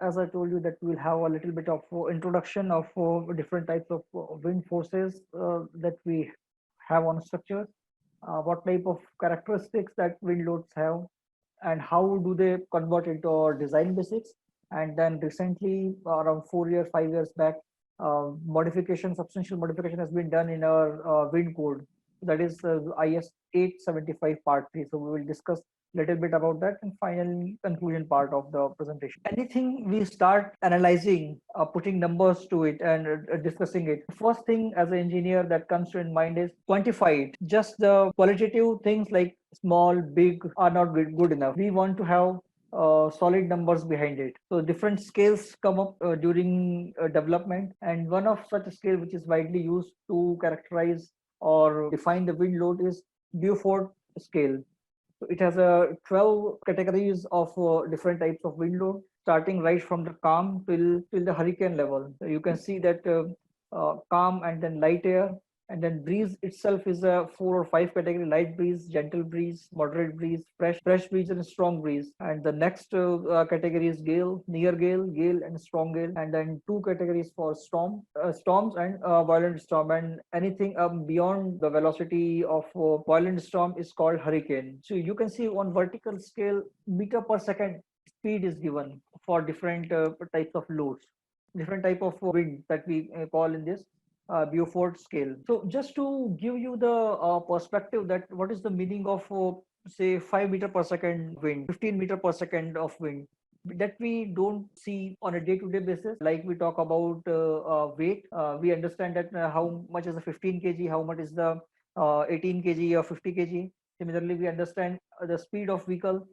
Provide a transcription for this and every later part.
as I told you that we'll have a little bit of introduction of different types of wind forces that we have on structures, what type of characteristics that wind loads have, and how do they convert into our design basics. And then recently, around 4 years, 5 years back, substantial modification has been done in our wind code. That is IS 875 Part 3. So we will discuss little bit about that and final conclusion part of the presentation. Anything we start analyzing, putting numbers to it and discussing it, first thing as an engineer that comes to in mind is quantify it. Just the qualitative things like small, big are not good enough. We want to have solid numbers behind it. So different scales come up during development, and one of such a scale which is widely used to characterize or define the wind load is Beaufort scale. So it has 12 categories of different types of wind load, starting right from the calm till the hurricane level. So you can see that calm and then light air, and then breeze itself is a 4 or 5 category: light breeze, gentle breeze, moderate breeze, fresh breeze, and strong breeze. And the next category is gale, near gale, gale, and strong gale. And then two categories for storms and violent storm. And anything beyond the velocity of violent storm is called hurricane. So you can see on vertical scale, meter per second speed is given for different types of loads, different type of wind that we call in this Beaufort scale. So just to give you the perspective that what is the meaning of say 5 meter per second wind, 15 meter per second of wind, that we don't see on a day-to-day basis. Like we talk about weight, we understand that how much is the 15 kg, how much is the 18 kg or 50 kg. Similarly, we understand the speed of vehicle.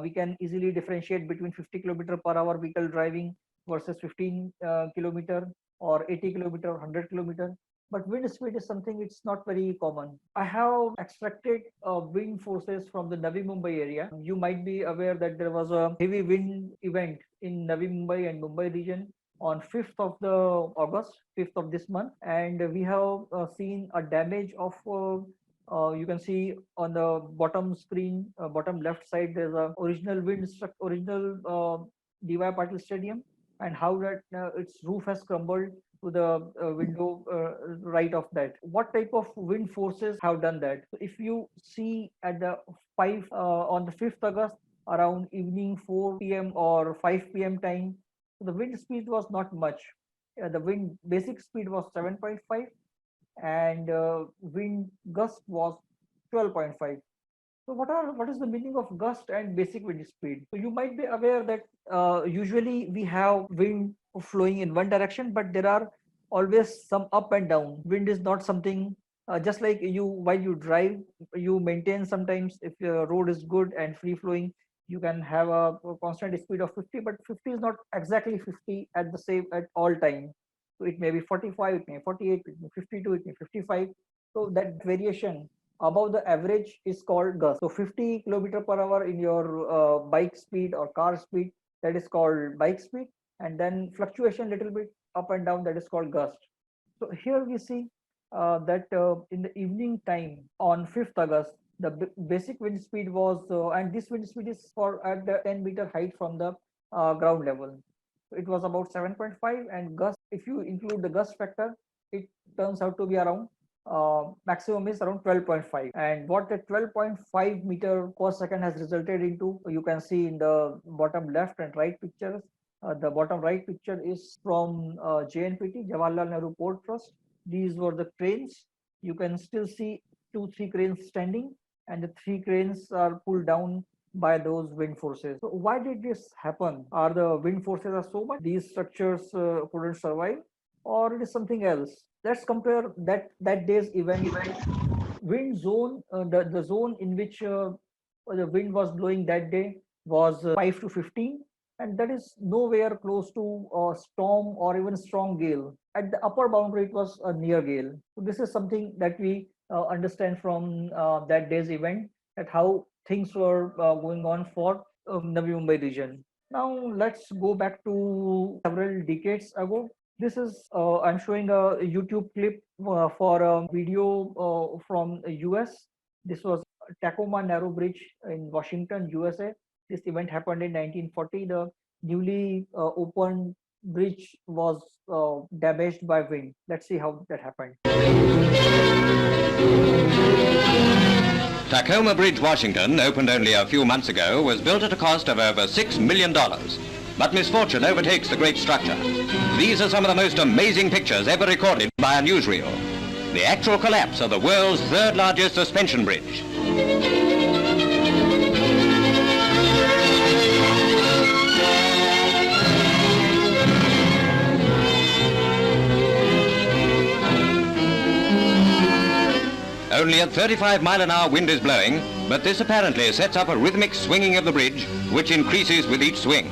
We can easily differentiate between 50 kilometer per hour vehicle driving versus 15 kilometer or 80 kilometer or 100 kilometer. But wind speed is something it's not very common. I have extracted wind forces from the Navi Mumbai area. You might be aware that there was a heavy wind event in Navi Mumbai and Mumbai region on 5th of the August, 5th of this month, and we have seen a damage of you can see on the bottom screen, bottom left side, there's a original DY Patil Stadium, and how that its roof has crumbled to the window right of that. What type of wind forces have done that? So if you see at the 5 on the 5th August around evening 4 p.m. or 5 p.m. time, the wind speed was not much. The wind basic speed was 7.5 and wind gust was 12.5. So what is the meaning of gust and basic wind speed? So you might be aware that usually we have wind flowing in one direction, but there are always some up and down. Wind is not something just like you while you drive, you maintain sometimes if the road is good and free flowing, you can have a constant speed of 50, but 50 is not exactly 50 at the same at all time. So it may be 45, it may be 48, it may be 52, it may be 55. So that variation above the average is called gust. So 50 kilometer per hour in your bike speed or car speed, that is called bike speed, and then fluctuation little bit up and down, that is called gust. So here we see that in the evening time on 5th August, the basic wind speed was, and this wind speed is for at the 10-meter height from the ground level. It was about 7.5, and gust, if you include the gust factor, it turns out to be around maximum is around 12.5. And what the 12.5 meter per second has resulted into, you can see in the bottom left and right pictures. The bottom right picture is from JNPT, Jawaharlal Nehru Port Trust. These were the cranes. You can still see 2-3 cranes standing, and the 3 cranes are pulled down by those wind forces. So why did this happen? Are the wind forces are so much these structures couldn't survive, or it is something else? Let's compare that day's event. Wind zone, the zone in which the wind was blowing that day was 5 to 15, and that is nowhere close to a storm or even strong gale. At the upper boundary, it was a near gale. So this is something that we understand from that day's event, that how things were going on for Navi Mumbai region. Now let's go back to several decades ago. This is I'm showing a YouTube clip for a video from US. This was Tacoma Narrow Bridge in Washington, USA. This event happened in 1940. The newly opened bridge was damaged by wind. Let's see how that happened. Tacoma Bridge, Washington, opened only a few months ago, was built at a cost of over $6 million. But misfortune overtakes the great structure. These are some of the most amazing pictures ever recorded by a newsreel. The actual collapse of the world's third largest suspension bridge. Only at 35-mile-an-hour wind is blowing, but this apparently sets up a rhythmic swinging of the bridge, which increases with each swing.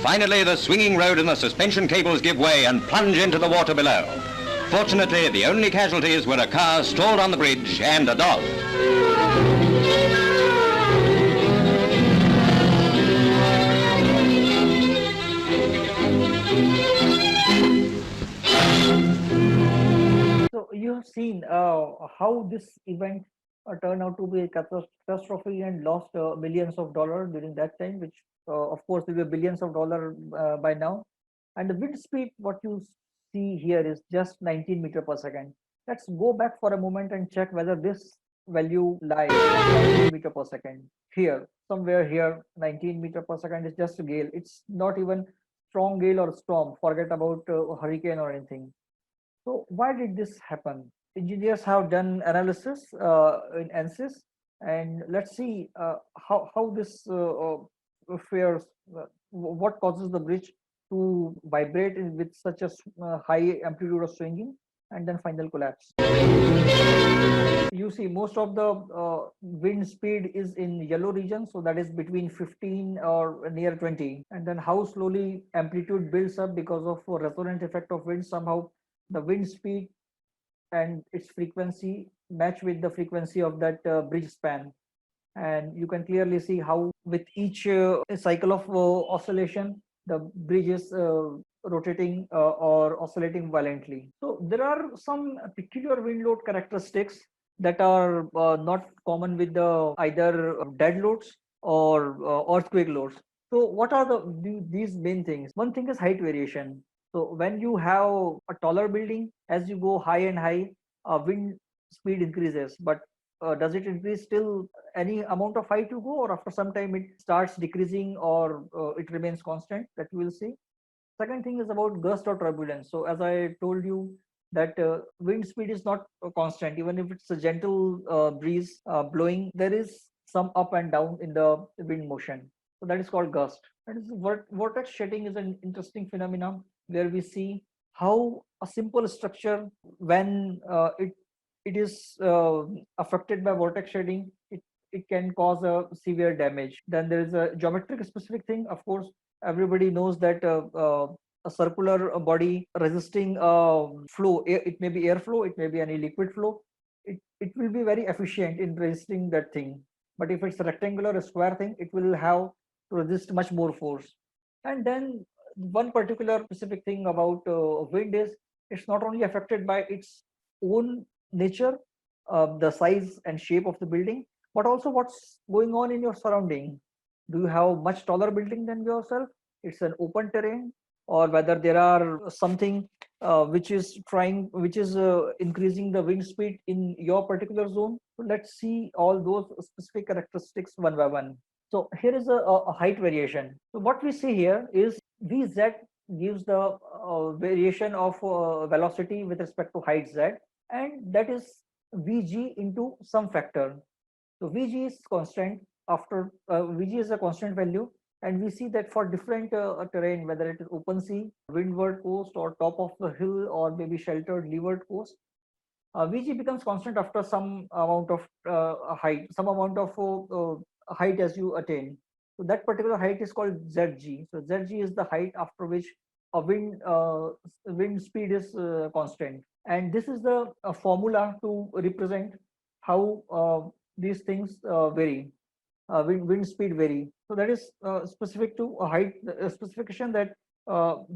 Finally, the swinging road and the suspension cables give way and plunge into the water below. Fortunately, the only casualties were a car stalled on the bridge and a dog. So you have seen how this event turned out to be a catastrophe and lost millions of dollars during that time, which of course will be billions of dollars by now. And the wind speed, what you see here is just 19 meter per second. Let's go back for a moment and check whether this value lies at 19 meter per second. Here, somewhere here, 19 meter per second is just a gale. It's not even strong gale or storm. Forget about hurricane or anything. So why did this happen? Engineers have done analysis in ANSYS, and let's see how this fares, what causes the bridge to vibrate with such a high amplitude of swinging and then final collapse. You see most of the wind speed is in yellow region, so that is between 15 or near 20, and then how slowly amplitude builds up because of a resonant effect of wind. Somehow the wind speed and its frequency match with the frequency of that bridge span, and you can clearly see how with each cycle of oscillation the bridge is rotating or oscillating violently. So there are some peculiar wind load characteristics that are not common with the either dead loads or earthquake loads. So what are these main things? One thing is height variation. So when you have a taller building, as you go high and high, wind speed increases, but does it increase till any amount of height you go, or after some time it starts decreasing, or it remains constant? That we will see. Second thing is about gust or turbulence. So as I told you that wind speed is not constant. Even if it's a gentle breeze blowing, there is some up and down in the wind motion. So that is called gust. That is vortex shedding is an interesting phenomenon where we see how a simple structure, when it is affected by vortex shedding, it can cause a severe damage. Then there is a geometric specific thing. Of course, everybody knows that a circular body resisting flow, it may be airflow, it may be any liquid flow, it will be very efficient in resisting that thing. But if it's a rectangular or square thing, it will have to resist much more force. And then one particular specific thing about wind is it's not only affected by its own nature, the size and shape of the building, but also what's going on in your surrounding. Do you have much taller building than yourself? It's an open terrain, or whether there are something which is increasing the wind speed in your particular zone. So let's see all those specific characteristics one by one. So here is a height variation. So what we see here is Vz gives the variation of velocity with respect to height z, and that is Vg into some factor. So Vg is constant. After Vg is a constant value, and we see that for different terrain, whether it is open sea, windward coast, or top of the hill, or maybe sheltered leeward coast, Vg becomes constant after some amount of height, some amount of height as you attain. So that particular height is called Zg. So Zg is the height after which a wind speed is constant, and this is the formula to represent how these things vary. Wind speed vary. So that is specific to a height specification, that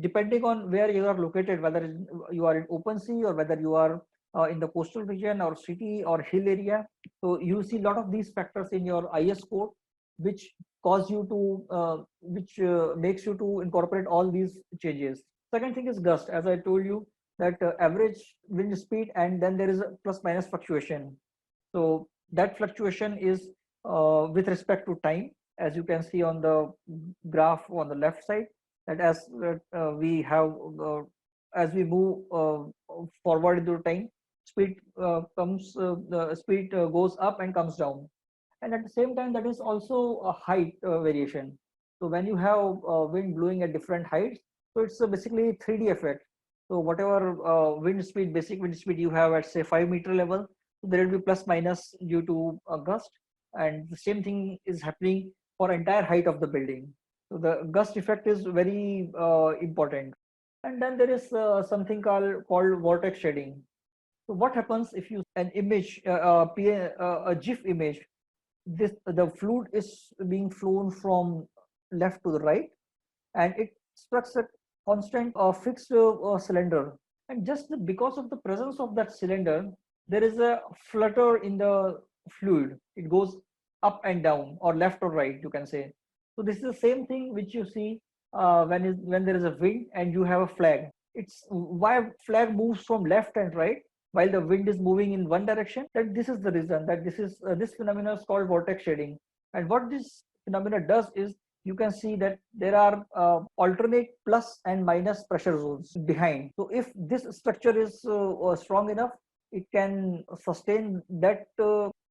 depending on where you are located, whether you are in open sea or whether you are in the coastal region or city or hill area. So you see a lot of these factors in your IS code, which cause you to, which makes you to incorporate all these changes. Second thing is gust, as I told you, that average wind speed, and then there is a plus minus fluctuation. So that fluctuation is with respect to time, as you can see on the graph on the left side, that we have, as we move forward into time, speed the speed goes up and comes down. And at the same time, that is also a height variation. So when you have wind blowing at different heights, so it's basically 3D effect. So whatever wind speed, basic wind speed you have at say 5-meter level, there will be plus minus due to a gust, and the same thing is happening for entire height of the building. So the gust effect is very important. And then there is something called vortex shading. So what happens if you an image, a GIF image, this the fluid is being flown from left to the right, and it structs a constant fixed cylinder, and just because of the presence of that cylinder, there is a flutter in the fluid. It goes up and down, or left or right, you can say. So this is the same thing which you see when there is a wind and you have a flag. It's why flag moves from left and right while the wind is moving in one direction. That this is the reason that this phenomenon is called vortex shading. And what this phenomena does is, you can see that there are alternate plus and minus pressure zones behind. So if this structure is strong enough, it can sustain that.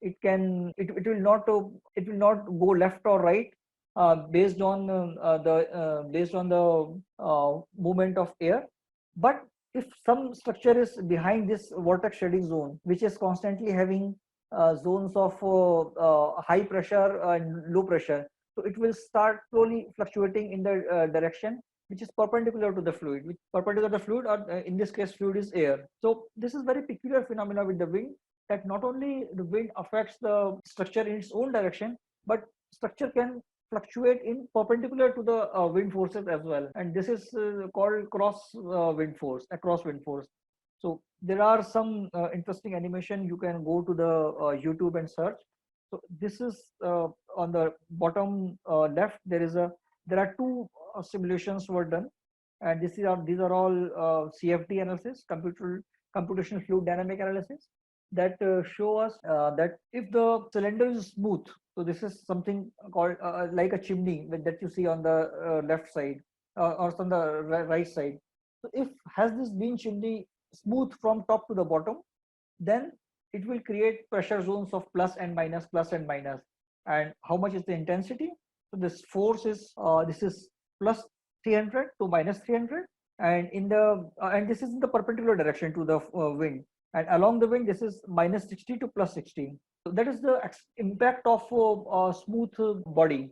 It will not go left or right based on the movement of air. But if some structure is behind this vortex shading zone, which is constantly having zones of high pressure and low pressure, so it will start slowly fluctuating in the direction which is perpendicular to the fluid, which perpendicular to the fluid, or in this case fluid is air. So this is very peculiar phenomena with the wind, that not only the wind affects the structure in its own direction, but structure can fluctuate in perpendicular to the wind forces as well. And this is called cross wind force, across wind force. So there are some interesting animation. You can go to the YouTube and search. So this is on the bottom left. There are two simulations were done, and these are all CFD analysis, computational fluid dynamic analysis, that show us that if the cylinder is smooth, so this is something called like a chimney that you see on the left side or on the right side. So if has this been chimney smooth from top to the bottom, then it will create pressure zones of plus and minus, plus and minus. And how much is the intensity? So this force is this is plus 300 to minus 300, and in the and this is in the perpendicular direction to the wind, and along the wind this is minus 60 to plus 60. So that is the impact of a smooth body.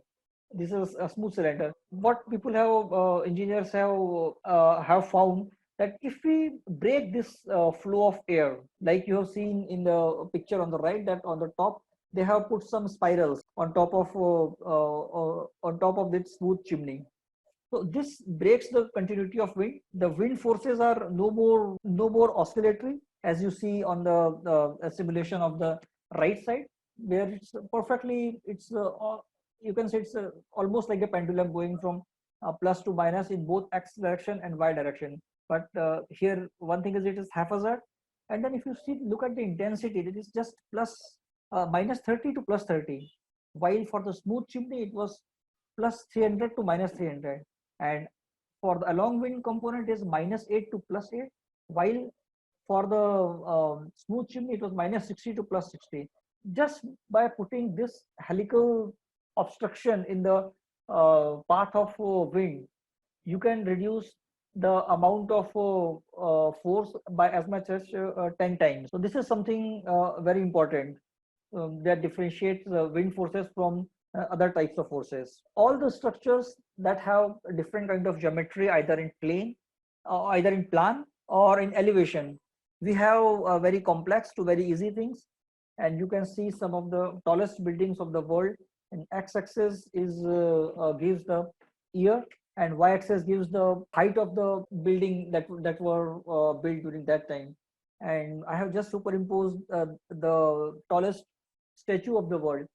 This is a smooth cylinder. What people have, engineers have found, that if we break this flow of air, like you have seen in the picture on the right, that on the top they have put some spirals on top of this smooth chimney. So this breaks the continuity of wind. The wind forces are no more oscillatory, as you see on the simulation of the right side, where it's perfectly, you can say it's almost like a pendulum going from plus to minus in both x direction and y direction. But here one thing is, it is haphazard. And then if you look at the intensity, it is just minus 30 to plus 30, while for the smooth chimney it was plus 300 to minus 300, and for the along wind component is minus 8 to plus 8, while for the smooth chimney it was minus 60 to plus 60. Just by putting this helical obstruction in the path of wind, you can reduce the amount of force by as much as 10 times. So this is something very important that differentiates wind forces from other types of forces. All the structures that have a different kind of geometry, either in plane, either in plan or in elevation, we have very complex to very easy things. And you can see some of the tallest buildings of the world. And x-axis is gives the year, and y-axis gives the height of the building that were built during that time. And I have just superimposed the tallest statue of the world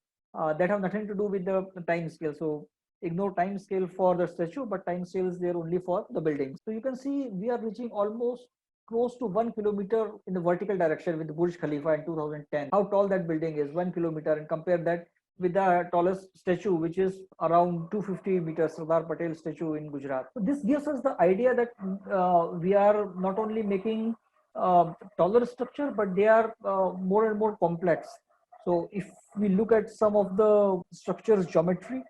that have nothing to do with the time scale. So ignore time scale for the statue, but time scale is there only for the buildings. So you can see we are reaching almost close to 1 kilometer in the vertical direction with Burj Khalifa in 2010. How tall that building is, 1 kilometer, and compare that with the tallest statue, which is around 250 meters, Sardar Patel statue in Gujarat. So this gives us the idea that we are not only making taller structure, but they are more and more complex. So if we look at some of the structures geometry,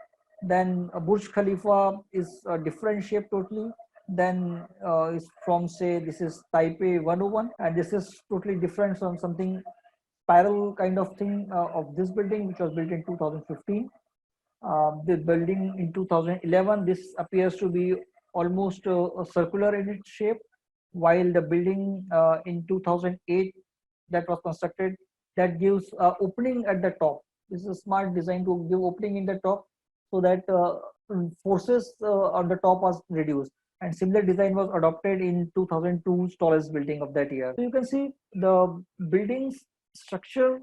then Burj Khalifa is a different shape totally. Then is from, say, this is Taipei 101, and this is totally different from something spiral kind of thing of this building, which was built in 2015. The building in 2011, this appears to be almost circular in its shape, while the building in 2008 that was constructed, that gives opening at the top. This is a smart design to give opening in the top so that forces on the top was reduced. And similar design was adopted in 2002's tallest building of that year. So you can see the building's structure,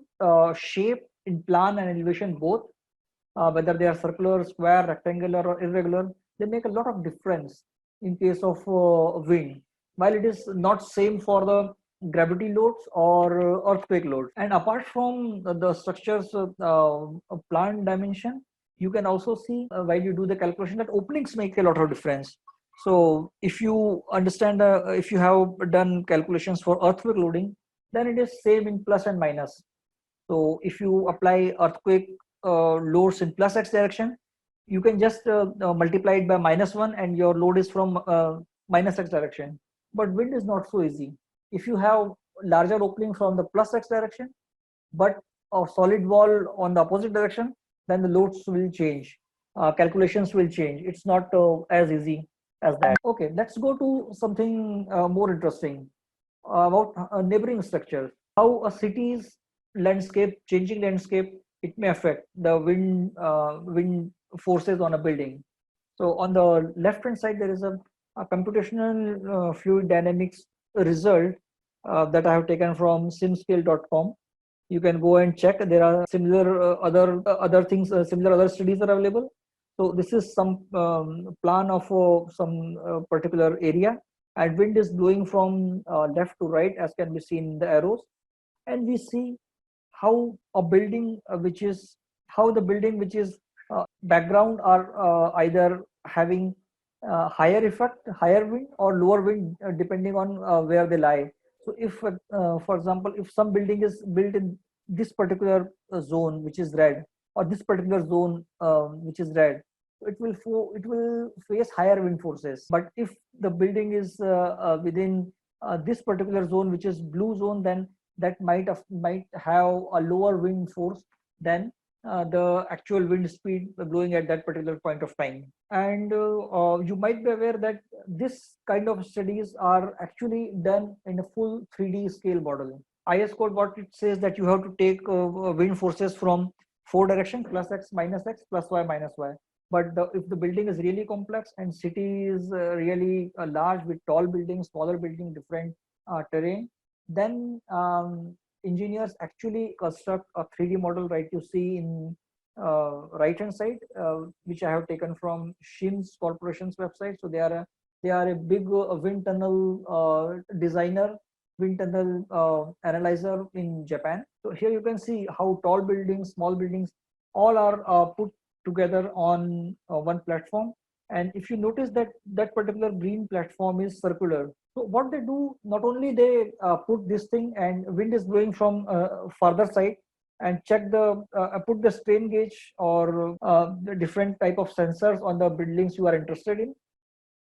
shape in plan and elevation both, whether they are circular, square, rectangular, or irregular, they make a lot of difference in case of wind, while it is not same for the gravity loads or earthquake loads. And apart from the structures plant dimension, you can also see while you do the calculation that openings make a lot of difference. So if you understand, if you have done calculations for earthquake loading, then it is same in plus and minus. So if you apply earthquake loads in plus x direction, you can just multiply it by -1 and your load is from minus x direction. But wind is not so easy. If you have larger opening from the plus x direction, but a solid wall on the opposite direction, then the loads will change. Calculations will change. It's not as easy as that. Okay, let's go to something more interesting about neighboring structures. How a city's landscape, changing landscape, it may affect the wind forces on a building. So on the left hand side, there is a computational fluid dynamics result that I have taken from simscale.com. You can go and check. There are similar other things, similar other studies are available. So this is some plan of some particular area, and wind is blowing from left to right, as can be seen in the arrows. And we see how a building which is background are either having higher effect, higher wind, or lower wind, depending on where they lie. So if for example, if some building is built in this particular zone which is red, or this particular zone which is red, it will face higher wind forces. But if the building is within this particular zone which is blue zone, then that might have a lower wind force than the actual wind speed blowing at that particular point of time. And you might be aware that this kind of studies are actually done in a full 3D scale model. IS code, what it says, that you have to take wind forces from 4 directions, plus x, minus x, plus y, minus y. But if the building is really complex and city is really large with tall buildings, smaller building, different terrain, then engineers actually construct a 3D model, right? You see in right hand side, which I have taken from Shims Corporation's website. So they are a big wind tunnel designer, wind tunnel analyzer in Japan. So here you can see how tall buildings, small buildings, all are put together on one platform. And if you notice that that particular green platform is circular. So what they do, not only they put this thing and wind is blowing from farther side, and check the put the strain gauge or the different type of sensors on the buildings you are interested in.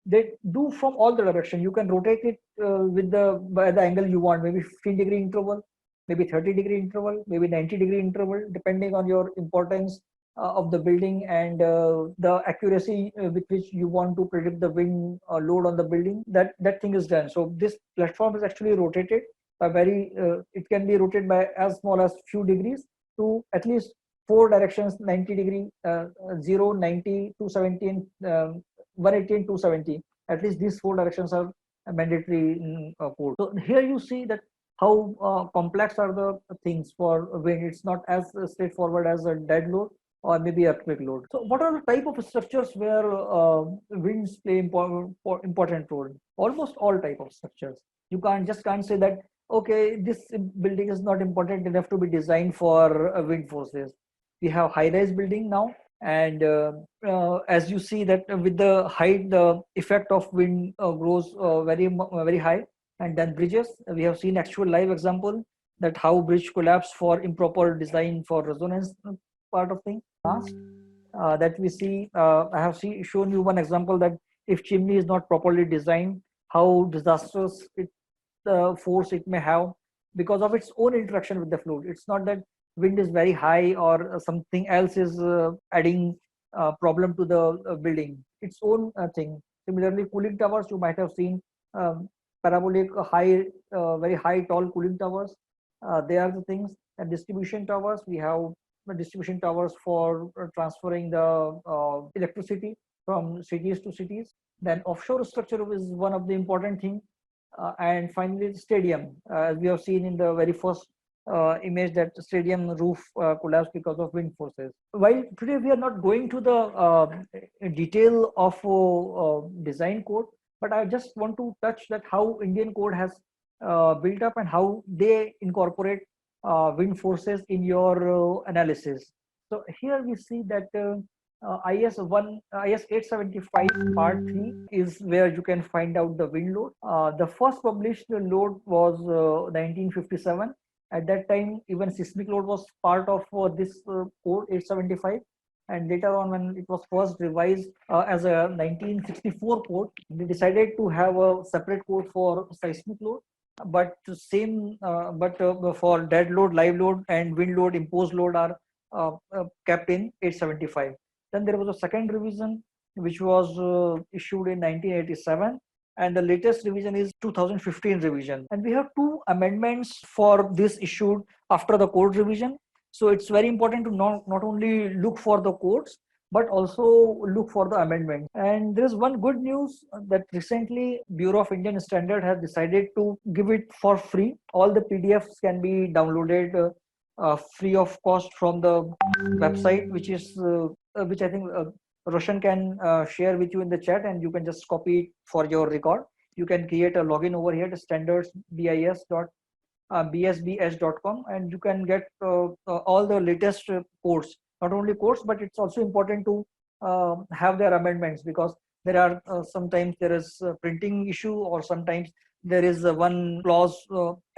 They do from all the direction. You can rotate it by the angle you want, maybe 15-degree interval, maybe 30-degree interval, maybe 90-degree interval, depending on your importance of the building and the accuracy with which you want to predict the wind load on the building. That thing is done. So this platform is actually rotated by it can be rotated by as small as few degrees to at least 4 directions: 90 degree, 0, 90, 270, and 180 and 270. At least these four directions are mandatory in code. So here you see that how complex are the things for wind. It's not as straightforward as a dead load or maybe earthquake load. So what are the type of structures where winds play important role? Almost all type of structures. You can't say that, okay, this building is not important enough to be designed for wind forces. We have high-rise building now, and as you see that with the height, the effect of wind grows very high. And then bridges, we have seen actual live example that how bridge collapse for improper design for resonance part of thing. That we see, I have shown you one example that if chimney is not properly designed, how disastrous force it may have because of its own interaction with the fluid. It's not that wind is very high or something else is adding problem to the building. Its own thing. Similarly, cooling towers, you might have seen parabolic very high tall cooling towers. They are the things. And distribution towers, we have distribution towers for transferring the electricity from cities to cities. Then offshore structure is one of the important thing. And finally, the stadium, as we have seen in the very first image, that stadium roof collapsed because of wind forces. While today we are not going to the detail of design code, but I just want to touch that how Indian code has built up and how they incorporate wind forces in your analysis. So here we see that IS 875 part 3 is where you can find out the wind load. The first published load was 1957. At that time, even seismic load was part of this code 875. And later on, when it was first revised as a 1964 code, they decided to have a separate code for seismic load. But for dead load, live load, and wind load, imposed load are kept in 875. Then there was a second revision which was issued in 1987, and the latest revision is 2015 revision. And we have two amendments for this issued after the code revision. So it's very important to not only look for the codes, but also look for the amendment. And there is one good news that recently Bureau of Indian Standard has decided to give it for free. All the PDFs can be downloaded free of cost from the website, which I think Roshan can share with you in the chat, and you can just copy it for your record. You can create a login over here to standardsbis.bsbs.com, and you can get all the latest codes. Not only codes, but it's also important to have their amendments, because there are sometimes there is a printing issue, or sometimes there is one clause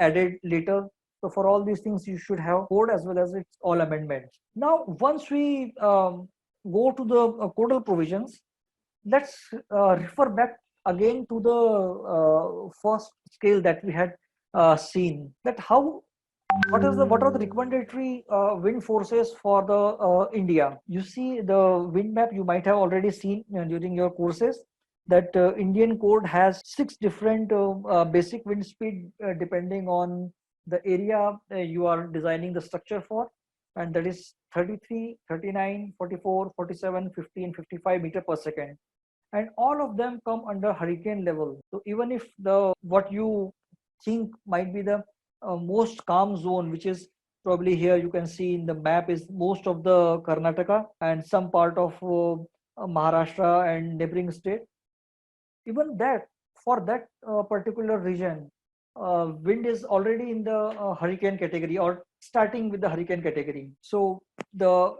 added later. So for all these things, you should have code as well as its all amendments. Now, once we go to the codal provisions, let's refer back again to the first scale that we had seen. That what are the recommendatory wind forces for the India? You see the wind map. You might have already seen during your courses that Indian code has 6 different basic wind speed depending on the area you are designing the structure for, and that is 33, 39, 44, 47, 50 and 55 meter per second, and all of them come under hurricane level. So even if what you think might be the most calm zone, which is probably here you can see in the map, is most of the Karnataka and some part of Maharashtra and neighboring state, even that for that particular region, wind is already in the hurricane category or starting with the hurricane category. So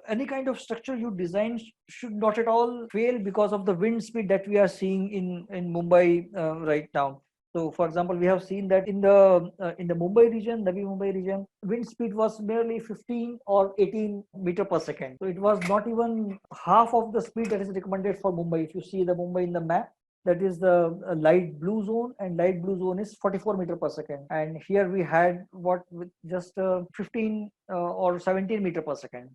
any kind of structure you design should not at all fail because of the wind speed that we are seeing in Mumbai right now. So for example, we have seen that in the Mumbai region, Navi Mumbai region, wind speed was merely 15 or 18 meter per second. So it was not even half of the speed that is recommended for Mumbai. If you see the Mumbai in the map, that is the light blue zone, and light blue zone is 44 meter per second. And here we had with just 15 or 17 meter per second.